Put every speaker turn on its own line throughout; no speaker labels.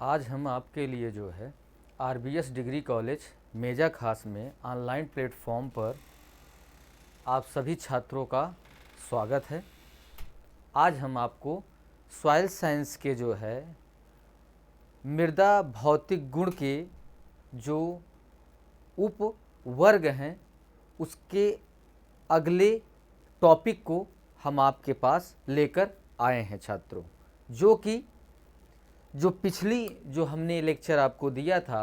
आज हम आपके लिए जो है आरबीएस डिग्री कॉलेज मेजा खास में ऑनलाइन प्लेटफॉर्म पर आप सभी छात्रों का स्वागत है। आज हम आपको सॉइल साइंस के जो है मृदा भौतिक गुण के जो उप वर्ग हैं उसके अगले टॉपिक को हम आपके पास लेकर आए हैं छात्रों, जो पिछली जो हमने लेक्चर आपको दिया था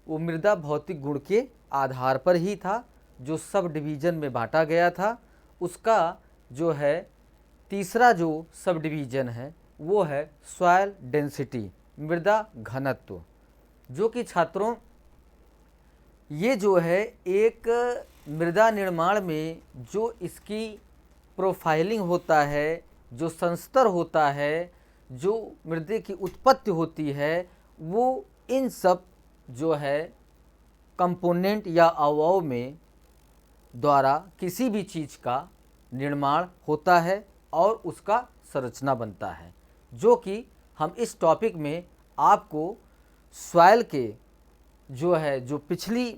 वो मृदा भौतिक गुण के आधार पर ही था, जो सब डिवीज़न में बांटा गया था। उसका जो है तीसरा जो सब डिवीज़न है वो है सॉइल डेंसिटी, मृदा घनत्व, जो कि छात्रों ये जो है एक मृदा निर्माण में जो इसकी प्रोफाइलिंग होता है, जो संस्तर होता है, जो मृदा की उत्पत्ति होती है, वो इन सब जो है कंपोनेंट या अवयव में द्वारा किसी भी चीज़ का निर्माण होता है और उसका संरचना बनता है, जो कि हम इस टॉपिक में आपको सॉइल के जो पिछली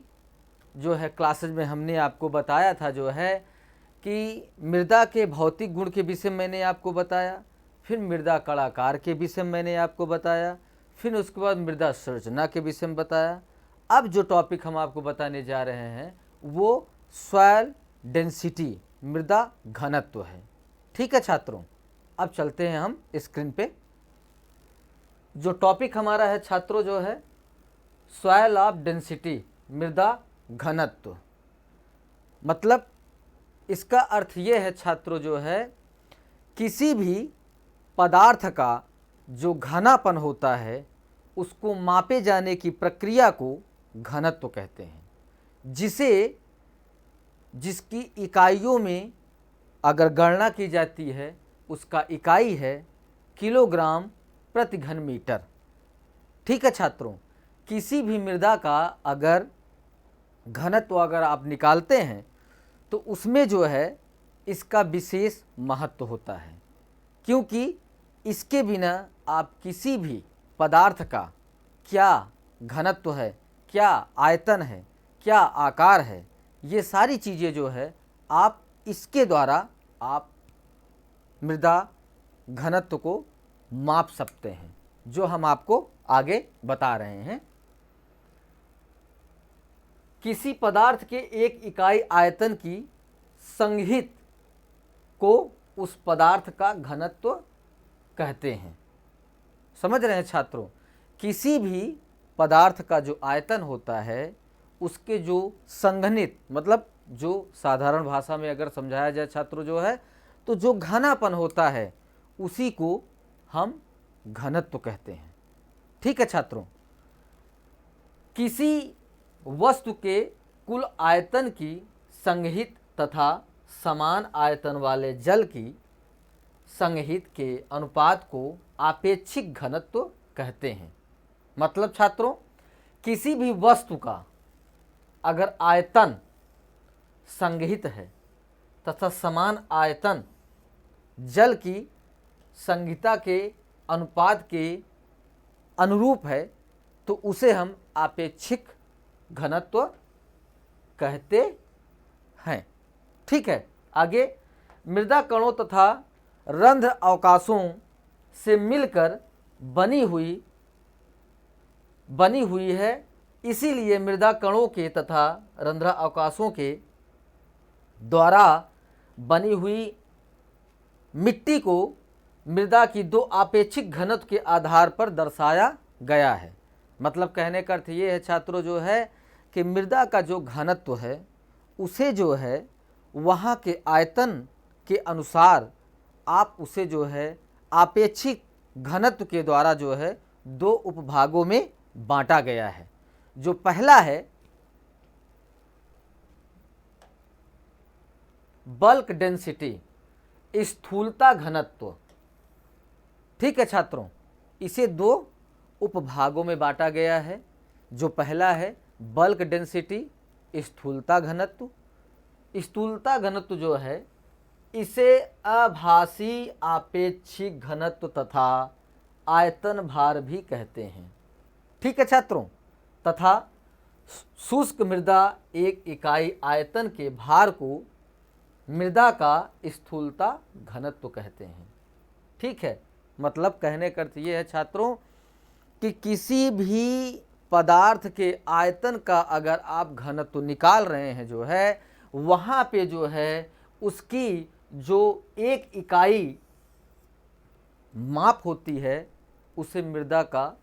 जो है क्लासेज में हमने आपको बताया था, जो है कि मृदा के भौतिक गुण के विषय में मैंने आपको बताया, फिर मृदा कणाकार के विषय में मैंने आपको बताया, फिर उसके बाद मृदा संरचना के विषय में बताया। अब जो टॉपिक हम आपको बताने जा रहे हैं वो सॉइल डेंसिटी, मृदा घनत्व है। ठीक है छात्रों, अब चलते हैं हम स्क्रीन पे। जो टॉपिक हमारा है छात्रों जो है सॉइल ऑफ डेंसिटी, मृदा घनत्व, मतलब इसका अर्थ ये है छात्रों जो है किसी भी पदार्थ का जो घनापन होता है उसको मापे जाने की प्रक्रिया को घनत्व कहते हैं, जिसकी इकाइयों में अगर गणना की जाती है उसका इकाई है किलोग्राम प्रति घन मीटर। ठीक है छात्रों, किसी भी मृदा का अगर घनत्व अगर आप निकालते हैं तो उसमें जो है इसका विशेष महत्व होता है, क्योंकि इसके बिना आप किसी भी पदार्थ का क्या घनत्व है, क्या आयतन है, क्या आकार है, ये सारी चीज़ें जो है आप इसके द्वारा आप मृदा घनत्व को माप सकते हैं, जो हम आपको आगे बता रहे हैं। किसी पदार्थ के एक इकाई आयतन की संघित को उस पदार्थ का घनत्व कहते हैं। समझ रहे हैं छात्रों, किसी भी पदार्थ का जो आयतन होता है उसके जो संघनित, मतलब जो साधारण भाषा में अगर समझाया जाए छात्रों जो है तो जो घनापन होता है उसी को हम घनत्व कहते हैं। ठीक है छात्रों, किसी वस्तु के कुल आयतन की संघित तथा समान आयतन वाले जल की संघित के अनुपात को आपेक्षिक घनत्व कहते हैं। मतलब छात्रों, किसी भी वस्तु का अगर आयतन संघित है तथा समान आयतन जल की संघिता के अनुपात के अनुरूप है तो उसे हम आपेक्षिक घनत्व कहते हैं। ठीक है, आगे मृदा कणों तथा रंध्र अवकाशों से मिलकर बनी हुई है, इसीलिए मृदा कणों के तथा रंध्र अवकाशों के द्वारा बनी हुई मिट्टी को मृदा की दो आपेक्षिक घनत्व के आधार पर दर्शाया गया है। मतलब कहने का अर्थ ये है छात्रों जो है कि मृदा का जो घनत्व है उसे जो है वहाँ के आयतन के अनुसार आप उसे जो है आपेक्षिक घनत्व के द्वारा जो है दो उपभागों में बांटा गया है। जो पहला है बल्क डेंसिटी, स्थूलता घनत्व। ठीक है छात्रों, इसे दो उपभागों में बांटा गया है। जो पहला है बल्क डेंसिटी, स्थूलता घनत्व। स्थूलता घनत्व जो है इसे आभासी आपेक्षिक घनत्व तथा आयतन भार भी कहते हैं। ठीक है छात्रों। तथा शुष्क मृदा एक इकाई आयतन के भार को मृदा का स्थूलता घनत्व कहते हैं। ठीक है, मतलब कहने का अर्थ ये है छात्रों कि किसी भी पदार्थ के आयतन का अगर आप घनत्व निकाल रहे हैं जो है, वहाँ पे जो है उसकी जो एक इकाई माप होती है उसे मृदा का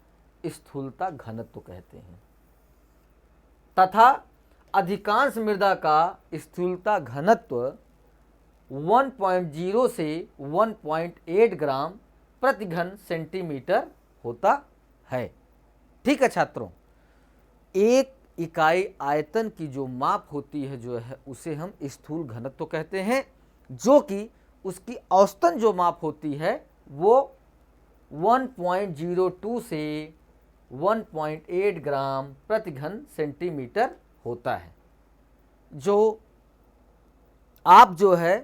स्थूलता घनत्व कहते हैं। तथा अधिकांश मृदा का स्थूलता घनत्व 1.0 से 1.8 ग्राम प्रति घन सेंटीमीटर होता है। ठीक है छात्रों, एक इकाई आयतन की जो माप होती है जो है उसे हम स्थूल घनत्व कहते हैं, जो कि उसकी औसतन जो माप होती है वो 1.02 से 1.8 ग्राम प्रति घन सेंटीमीटर होता है। जो आप जो है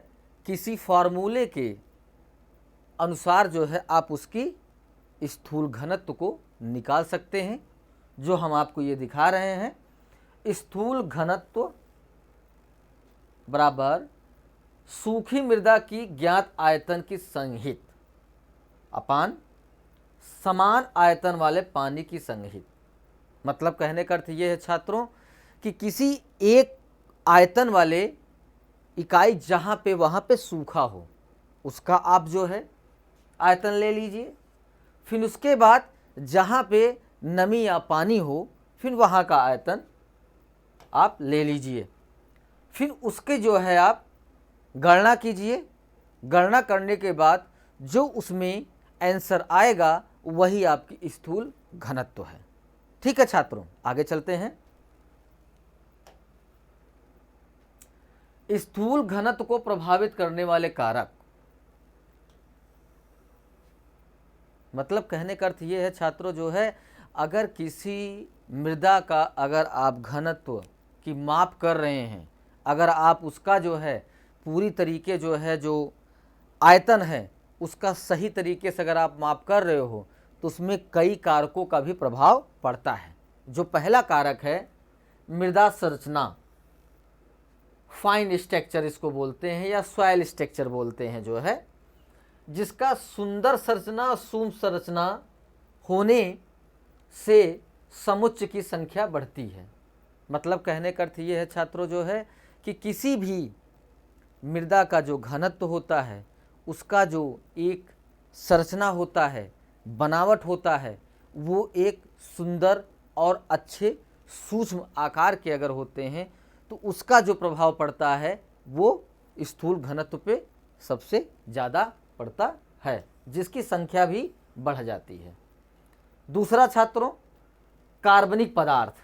किसी फार्मूले के अनुसार जो है आप उसकी स्थूल घनत्व को निकाल सकते हैं, जो हम आपको ये दिखा रहे हैं। स्थूल घनत्व बराबर सूखी मृदा की ज्ञात आयतन की संहित अपान समान आयतन वाले पानी की संहित। मतलब कहने का अर्थ ये है छात्रों कि किसी एक आयतन वाले इकाई जहाँ पे वहाँ पे सूखा हो उसका आप जो है आयतन ले लीजिए, फिर उसके बाद जहाँ पे नमी या पानी हो फिर वहाँ का आयतन आप ले लीजिए, फिर उसके जो है आप गणना कीजिए। गणना करने के बाद जो उसमें आंसर आएगा वही आपकी स्थूल घनत्व है। ठीक है छात्रों, आगे चलते हैं। स्थूल घनत्व को प्रभावित करने वाले कारक, मतलब कहने का अर्थ ये है छात्रों जो है अगर किसी मृदा का अगर आप घनत्व की माप कर रहे हैं, अगर आप उसका जो है पूरी तरीके जो है जो आयतन है उसका सही तरीके से अगर आप माप कर रहे हो तो उसमें कई कारकों का भी प्रभाव पड़ता है। जो पहला कारक है मृदा संरचना, फाइन स्ट्रक्चर इसको बोलते हैं या सॉइल स्ट्रक्चर बोलते हैं जो है, जिसका सुंदर संरचना सूक्ष्म संरचना होने से समुच्चय की संख्या बढ़ती है। मतलब कहने का अर्थ ये है छात्रों जो है कि किसी भी मृदा का जो घनत्व होता है उसका जो एक संरचना होता है, बनावट होता है, वो एक सुंदर और अच्छे सूक्ष्म आकार के अगर होते हैं तो उसका जो प्रभाव पड़ता है वो स्थूल घनत्व पे सबसे ज़्यादा पड़ता है, जिसकी संख्या भी बढ़ जाती है। दूसरा छात्रों कार्बनिक पदार्थ।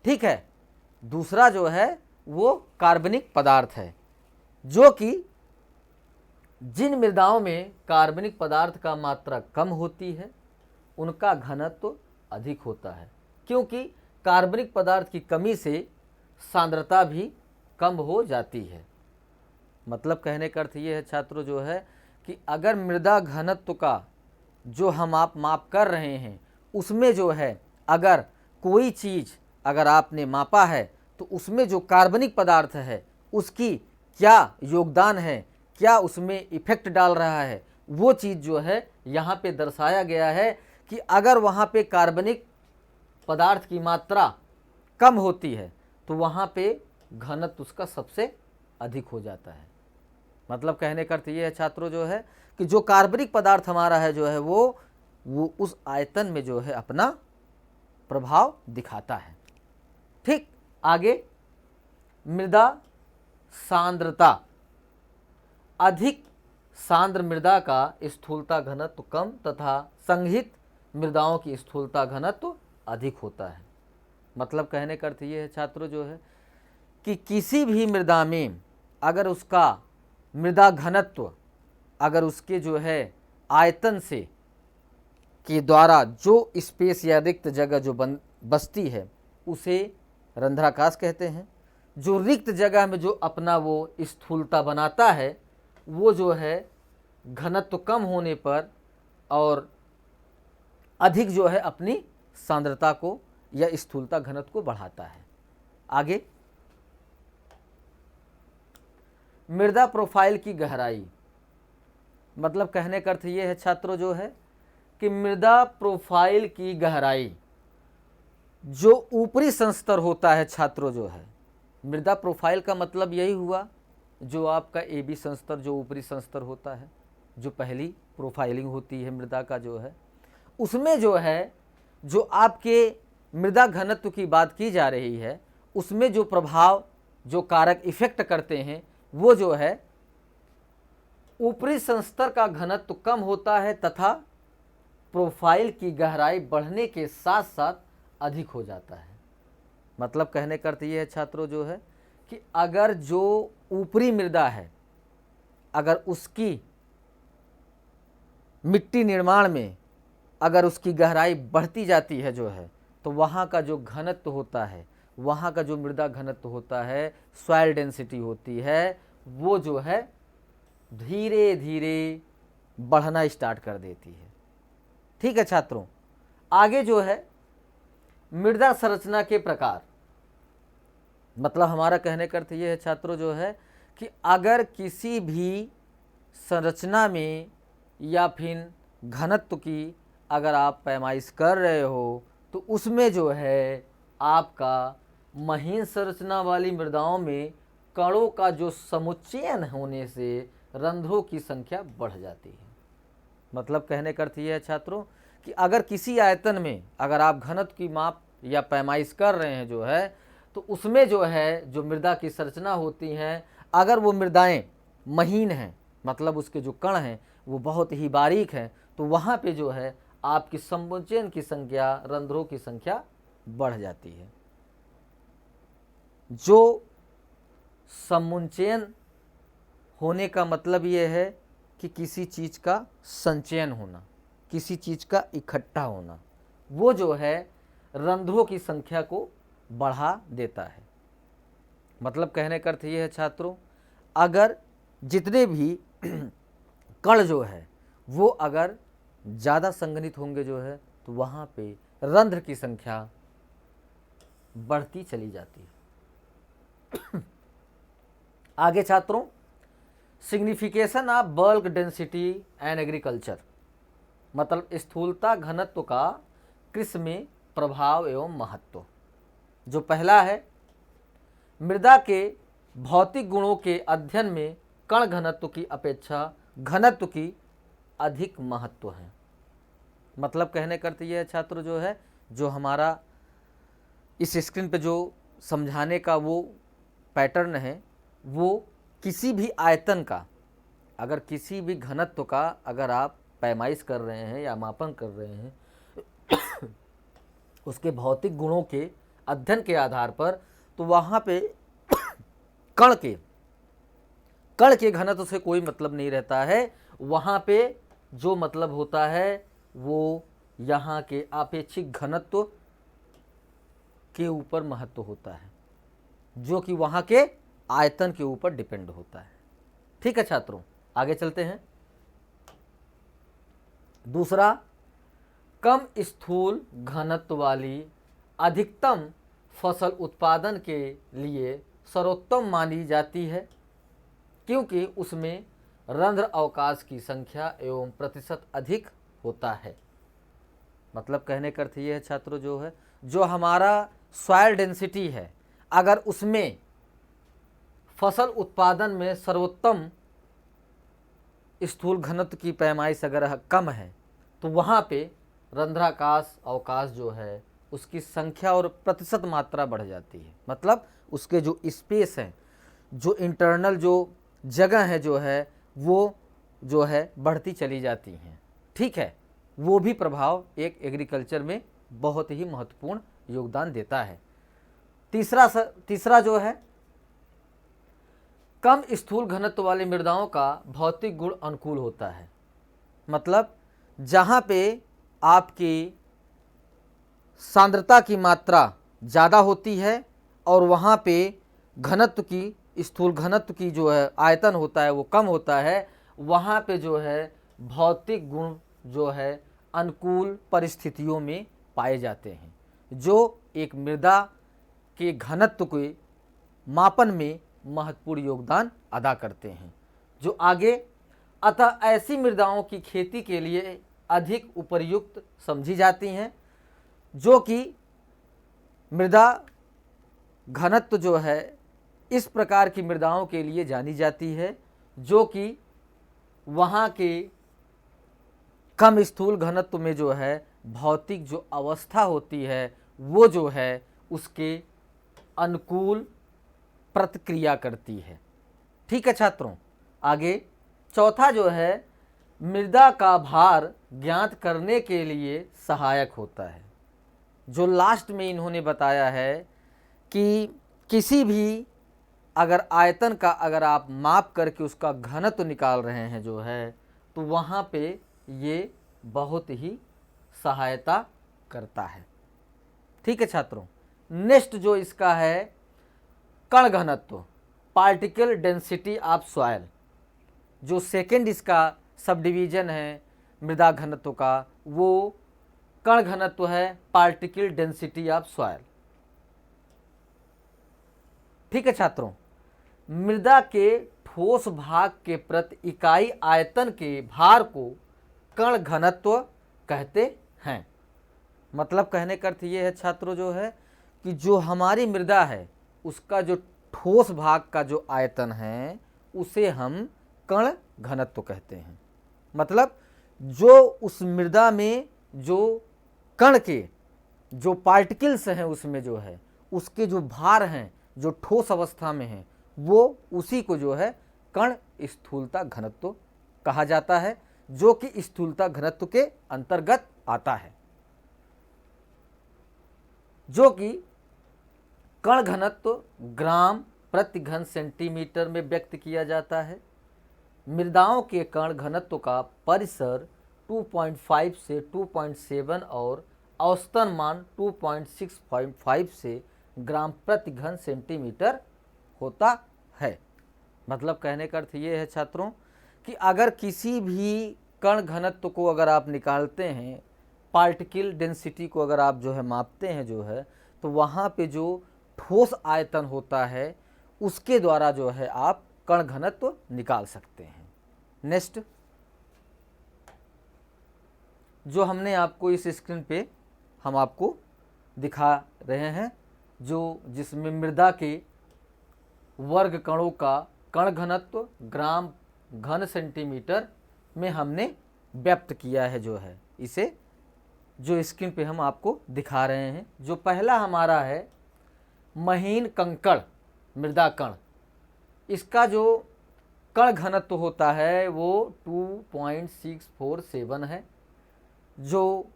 ठीक है, दूसरा जो है वो कार्बनिक पदार्थ है, जो कि जिन मृदाओं में कार्बनिक पदार्थ का मात्रा कम होती है उनका घनत्व अधिक होता है, क्योंकि कार्बनिक पदार्थ की कमी से सांद्रता भी कम हो जाती है। मतलब कहने का अर्थ ये है छात्रों जो है कि अगर मृदा घनत्व का जो हम आप माप कर रहे हैं उसमें जो है अगर कोई चीज़ अगर आपने मापा है तो उसमें जो कार्बनिक पदार्थ है उसकी क्या योगदान है, क्या उसमें इफेक्ट डाल रहा है, वो चीज़ जो है यहाँ पे दर्शाया गया है कि अगर वहाँ पे कार्बनिक पदार्थ की मात्रा कम होती है तो वहाँ पे घनत्व उसका सबसे अधिक हो जाता है। मतलब कहने का अर्थ ये है छात्रों जो है कि जो कार्बनिक पदार्थ हमारा है जो है वो उस आयतन में जो है अपना प्रभाव दिखाता है। ठीक, आगे मृदा सांद्रता। अधिक सांद्र मृदा का स्थूलता घनत्व कम तथा संघित मृदाओं की स्थूलता घनत्व अधिक होता है। मतलब कहने का अर्थ ये है छात्रों जो है कि किसी भी मृदा में अगर उसका मृदा घनत्व अगर उसके जो है आयतन से के द्वारा जो स्पेस या रिक्त जगह जो बसती है उसे रंध्राकाश कहते हैं। जो रिक्त जगह में जो अपना वो स्थूलता बनाता है वो जो है घनत्व कम होने पर और अधिक जो है अपनी सांद्रता को या स्थूलता घनत्व को बढ़ाता है। आगे, मृदा प्रोफाइल की गहराई, मतलब कहने का अर्थ ये है छात्रों जो है कि मृदा प्रोफाइल की गहराई जो ऊपरी संस्तर होता है छात्रों जो है, मृदा प्रोफाइल का मतलब यही हुआ जो आपका AB संस्तर जो ऊपरी संस्तर होता है, जो पहली प्रोफाइलिंग होती है मृदा का जो है, उसमें जो है जो आपके मृदा घनत्व की बात की जा रही है, उसमें जो प्रभाव जो कारक इफेक्ट करते हैं वो जो है ऊपरी संस्तर का घनत्व कम होता है तथा प्रोफाइल की गहराई बढ़ने के साथ साथ अधिक हो जाता है। मतलब कहने का अर्थ ये है छात्रों जो है कि अगर जो ऊपरी मृदा है, अगर उसकी मिट्टी निर्माण में अगर उसकी गहराई बढ़ती जाती है जो है, तो वहाँ का जो घनत्व होता है, वहाँ का जो मृदा घनत्व होता है, सॉइल डेंसिटी होती है, वो जो है धीरे धीरे बढ़ना स्टार्ट कर देती है। ठीक है छात्रों, आगे जो है मृदा संरचना के प्रकार, मतलब हमारा कहने का अर्थ ये है छात्रों जो है कि अगर किसी भी संरचना में या फिर घनत्व की अगर आप पैमाइश कर रहे हो तो उसमें जो है आपका महीन संरचना वाली मृदाओं में कणों का जो समुच्चयन होने से रंध्रों की संख्या बढ़ जाती है। मतलब कहने का अर्थ ये है छात्रों कि अगर किसी आयतन में अगर आप घनत्व की माप या पैमाइश कर रहे हैं जो है, तो उसमें जो है जो मृदा की संरचना होती हैं, अगर वो मृदाएं महीन हैं, मतलब उसके जो कण हैं वो बहुत ही बारीक हैं, तो वहाँ पे जो है आपकी समुच्चयन की संख्या, रंध्रों की संख्या बढ़ जाती है। जो समुच्चयन होने का मतलब ये है कि किसी चीज़ का संचयन होना, किसी चीज़ का इकट्ठा होना, वो जो है रंध्रों की संख्या को बढ़ा देता है। मतलब कहने का अर्थ ये है छात्रों, अगर जितने भी कण जो है वो अगर ज़्यादा संघनित होंगे जो है, तो वहाँ पे रंध्र की संख्या बढ़ती चली जाती है। आगे छात्रों, signification of bulk density and agriculture, मतलब स्थूलता घनत्व का कृषि में प्रभाव एवं महत्व। जो पहला है, मृदा के भौतिक गुणों के अध्ययन में कण घनत्व की अपेक्षा घनत्व की अधिक महत्व है। मतलब कहने का अर्थ यह है छात्र जो है, जो हमारा इस स्क्रीन पे जो समझाने का वो पैटर्न है, वो किसी भी आयतन का, अगर किसी भी घनत्व का अगर आप पैमाइश कर रहे हैं या मापन कर रहे हैं उसके भौतिक गुणों के अध्ययन के आधार पर, तो वहाँ पे कण के घनत्व से कोई मतलब नहीं रहता है। वहाँ पे जो मतलब होता है वो यहाँ के आपेक्षिक घनत्व के ऊपर महत्व होता है, जो कि वहाँ के आयतन के ऊपर डिपेंड होता है। ठीक है छात्रों, आगे चलते हैं। दूसरा, कम स्थूल घनत्व वाली अधिकतम फसल उत्पादन के लिए सर्वोत्तम मानी जाती है, क्योंकि उसमें रंध्र अवकाश की संख्या एवं प्रतिशत अधिक होता है। मतलब कहने का अर्थ ये है छात्रों जो है, जो हमारा सॉइल डेंसिटी है, अगर उसमें फसल उत्पादन में सर्वोत्तम स्थूल घनत्व की पैमाइश अगर कम है, तो वहाँ पे रंध्राकाश अवकाश जो है उसकी संख्या और प्रतिशत मात्रा बढ़ जाती है। मतलब उसके जो स्पेस हैं, जो इंटरनल जो जगह है जो है, वो जो है बढ़ती चली जाती हैं। ठीक है, वो भी प्रभाव एक एग्रीकल्चर में बहुत ही महत्वपूर्ण योगदान देता है। तीसरा जो है, कम स्थूल घनत्व वाली मृदाओं का भौतिक गुण अनुकूल होता है। मतलब जहाँ पे आपकी सांद्रता की मात्रा ज़्यादा होती है और वहाँ पे घनत्व की, स्थूल घनत्व की जो है आयतन होता है वो कम होता है, वहाँ पे जो है भौतिक गुण जो है अनुकूल परिस्थितियों में पाए जाते हैं, जो एक मृदा के घनत्व के मापन में महत्वपूर्ण योगदान अदा करते हैं। जो आगे अतः ऐसी मृदाओं की खेती के लिए अधिक उपयुक्त समझी जाती हैं, जो कि मृदा घनत्व जो है इस प्रकार की मृदाओं के लिए जानी जाती है, जो कि वहाँ के कम स्थूल घनत्व में जो है भौतिक जो अवस्था होती है वो जो है उसके अनुकूल प्रतिक्रिया करती है। ठीक है छात्रों, आगे चौथा जो है मृदा का भार ज्ञात करने के लिए सहायक होता है। जो लास्ट में इन्होंने बताया है कि किसी भी अगर आयतन का अगर आप माप करके उसका घनत्व निकाल रहे हैं जो है, तो वहाँ पे ये बहुत ही सहायता करता है। ठीक है छात्रों, नेक्स्ट जो इसका है कण घनत्व, पार्टिकल डेंसिटी ऑफ सॉइल। जो सेकंड इसका सब डिवीजन है मृदा घनत्व का, वो कण घनत्व है, पार्टिकल डेंसिटी ऑफ सॉइल। ठीक है छात्रों, मृदा के ठोस भाग के प्रति इकाई आयतन के भार को कण घनत्व कहते हैं। मतलब कहने का अर्थ ये है छात्रों जो है कि जो हमारी मृदा है उसका जो ठोस भाग का जो आयतन है उसे हम कण घनत्व कहते हैं। मतलब जो उस मृदा में जो कण के जो पार्टिकल्स हैं उसमें जो है उसके जो भार हैं जो ठोस अवस्था में हैं वो उसी को जो है कण स्थूलता घनत्व कहा जाता है, जो कि स्थूलता घनत्व के अंतर्गत आता है। जो कि कण घनत्व ग्राम प्रति घन सेंटीमीटर में व्यक्त किया जाता है। मृदाओं के कण घनत्व का परिसर 2.5 से 2.7 और औसतन मान 2.655 से ग्राम प्रति घन सेंटीमीटर होता है। मतलब कहने का अर्थ ये है छात्रों कि अगर किसी भी कण घनत्व को अगर आप निकालते हैं, पार्टिकल डेंसिटी को अगर आप जो है मापते हैं जो है, तो वहाँ पे जो ठोस आयतन होता है उसके द्वारा जो है आप कण घनत्व निकाल सकते हैं। नेक्स्ट जो हमने आपको इस स्क्रीन पे हम आपको दिखा रहे हैं, जो जिसमें मृदा के वर्ग कणों का कण घनत्व ग्राम घन सेंटीमीटर में हमने व्यक्त किया है जो है, इसे जो स्क्रीन पे हम आपको दिखा रहे हैं। जो पहला हमारा है महीन कंकड़ मृदा कण, इसका जो कण घनत्व होता है वो 2.647 है। जो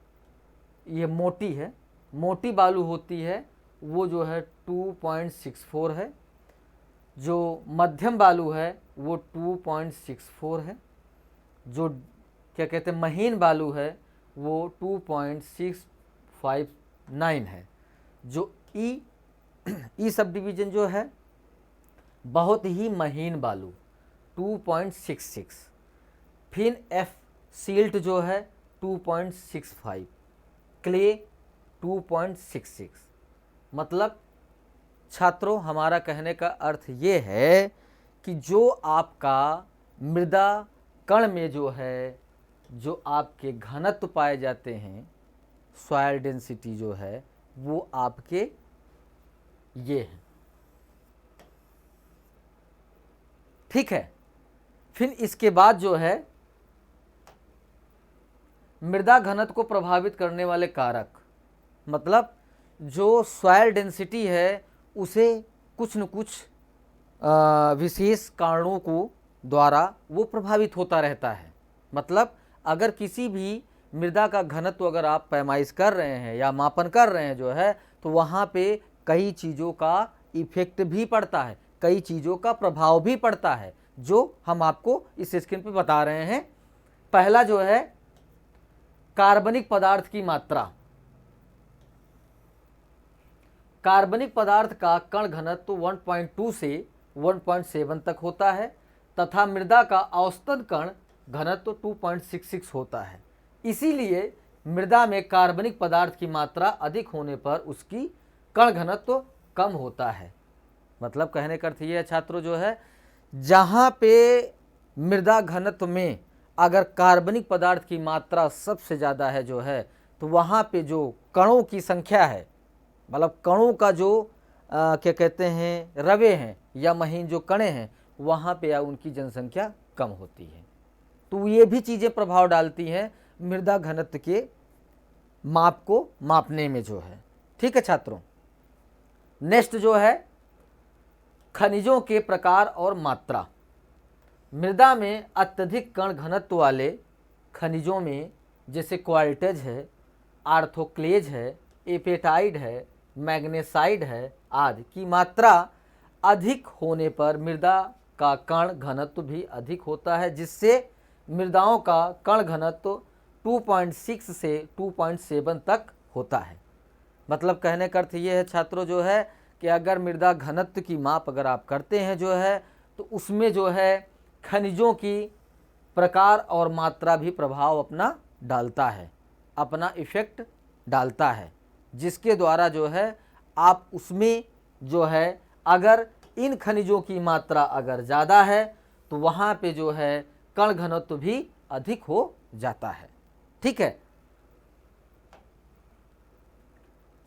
ये मोटी है, मोटी बालू होती है वो जो है 2.64 है। जो मध्यम बालू है वो 2.64 है। जो क्या कहते हैं महीन बालू है वो 2.659 है। जो ई सब डिवीजन जो है बहुत ही महीन बालू 2.66, फिर एफ सील्ट जो है 2.65, क्ले 2.66। मतलब छात्रों हमारा कहने का अर्थ ये है कि जो आपका मृदा कण में जो है जो आपके घनत्व पाए जाते हैं, सॉइल डेंसिटी जो है वो आपके ये हैं। ठीक है, फिर इसके बाद जो है मृदा घनत्व को प्रभावित करने वाले कारक, मतलब जो सॉइल डेंसिटी है उसे कुछ न कुछ विशेष कारणों को द्वारा वो प्रभावित होता रहता है। मतलब अगर किसी भी मृदा का घनत्व अगर आप पैमाइश कर रहे हैं या मापन कर रहे हैं जो है, तो वहाँ पे कई चीज़ों का इफेक्ट भी पड़ता है, कई चीज़ों का प्रभाव भी पड़ता है, जो हम आपको इस स्क्रीन पे बता रहे हैं। पहला जो है कार्बनिक पदार्थ की मात्रा। कार्बनिक पदार्थ का कण घनत्व 1.2 से 1.7 तक होता है तथा मृदा का औसतन कण घनत्व 2.66 होता है। इसीलिए मृदा में कार्बनिक पदार्थ की मात्रा अधिक होने पर उसकी कण घनत्व तो कम होता है। मतलब कहने का अर्थ ये है छात्रों जो है, जहाँ पे मृदा घनत्व में अगर कार्बनिक पदार्थ की मात्रा सबसे ज़्यादा है जो है, तो वहाँ पे जो कणों की संख्या है, मतलब कणों का जो क्या कहते हैं रवे हैं या महीन जो कणे हैं, वहाँ पे उनकी जनसंख्या कम होती है। तो ये भी चीज़ें प्रभाव डालती हैं मृदा घनत्व के माप को मापने में जो है। ठीक है छात्रों, नेक्स्ट जो है खनिजों के प्रकार और मात्रा। मृदा में अत्यधिक कण घनत्व वाले खनिजों में जैसे क्वार्टेज है, आर्थोक्लेज है, एपेटाइट है, मैग्नेसाइड है आदि की मात्रा अधिक होने पर मृदा का कण घनत्व भी अधिक होता है, जिससे मृदाओं का कण घनत्व 2.6 से 2.7 तक होता है। मतलब कहने का अर्थ ये है छात्रों जो है कि अगर मृदा घनत्व की माप अगर आप करते हैं जो है, तो उसमें जो है खनिजों की प्रकार और मात्रा भी प्रभाव अपना डालता है, अपना इफेक्ट डालता है, जिसके द्वारा जो है आप उसमें जो है अगर इन खनिजों की मात्रा अगर ज़्यादा है तो वहाँ पे जो है कण घनत्व भी अधिक हो जाता है। ठीक है,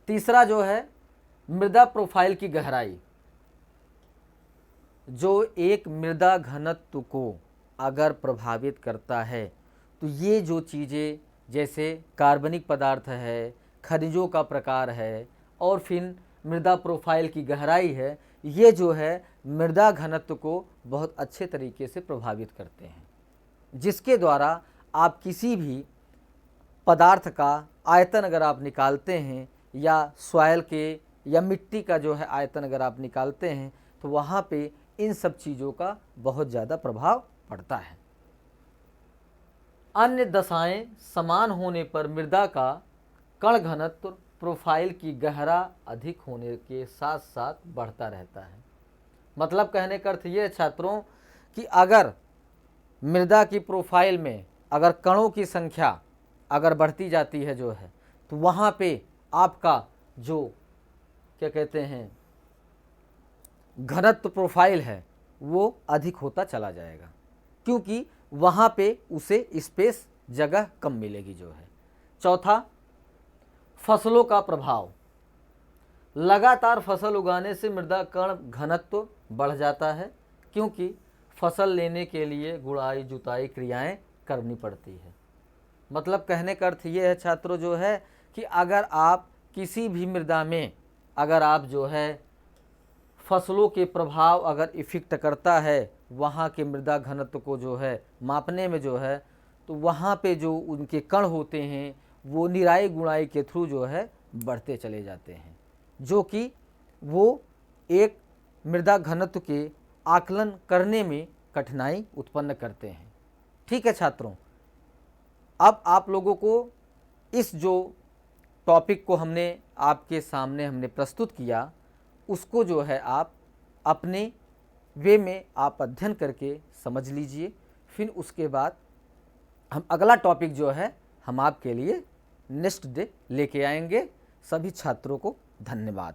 तीसरा जो है मृदा प्रोफाइल की गहराई। जो एक मृदा घनत्व को अगर प्रभावित करता है तो ये जो चीज़ें जैसे कार्बनिक पदार्थ है, खनिजों का प्रकार है और फिर मृदा प्रोफाइल की गहराई है, ये जो है मृदा घनत्व को बहुत अच्छे तरीके से प्रभावित करते हैं, जिसके द्वारा आप किसी भी पदार्थ का आयतन अगर आप निकालते हैं या सॉइल के या मिट्टी का जो है आयतन अगर आप निकालते हैं, तो वहाँ पे इन सब चीज़ों का बहुत ज़्यादा प्रभाव पड़ता है। अन्य दशाएं समान होने पर मृदा का कण घनत्व प्रोफाइल की गहरा अधिक होने के साथ साथ बढ़ता रहता है। मतलब कहने का अर्थ ये छात्रों कि अगर मृदा की प्रोफाइल में अगर कणों की संख्या अगर बढ़ती जाती है जो है, तो वहाँ पे आपका जो क्या कहते हैं घनत्व प्रोफाइल है वो अधिक होता चला जाएगा, क्योंकि वहाँ पे उसे स्पेस जगह कम मिलेगी जो है। चौथा, फसलों का प्रभाव। लगातार फसल उगाने से मृदा कण घनत्व बढ़ जाता है, क्योंकि फसल लेने के लिए गुड़ाई जुताई क्रियाएं करनी पड़ती है। मतलब कहने का अर्थ ये है छात्रों जो है कि अगर आप किसी भी मृदा में अगर आप जो है फसलों के प्रभाव अगर इफेक्ट करता है वहाँ के मृदा घनत्व को जो है मापने में जो है, तो वहाँ पे जो उनके कण होते हैं वो निराई गुणाई के थ्रू जो है बढ़ते चले जाते हैं, जो कि वो एक मृदा घनत्व के आकलन करने में कठिनाई उत्पन्न करते हैं। ठीक है छात्रों, अब आप लोगों को इस जो टॉपिक को हमने आपके सामने हमने प्रस्तुत किया, उसको जो है आप अपने वे में आप अध्ययन करके समझ लीजिए। फिर उसके बाद हम अगला टॉपिक जो है हम आपके लिए नेक्स्ट डे लेके आएंगे। सभी छात्रों को धन्यवाद।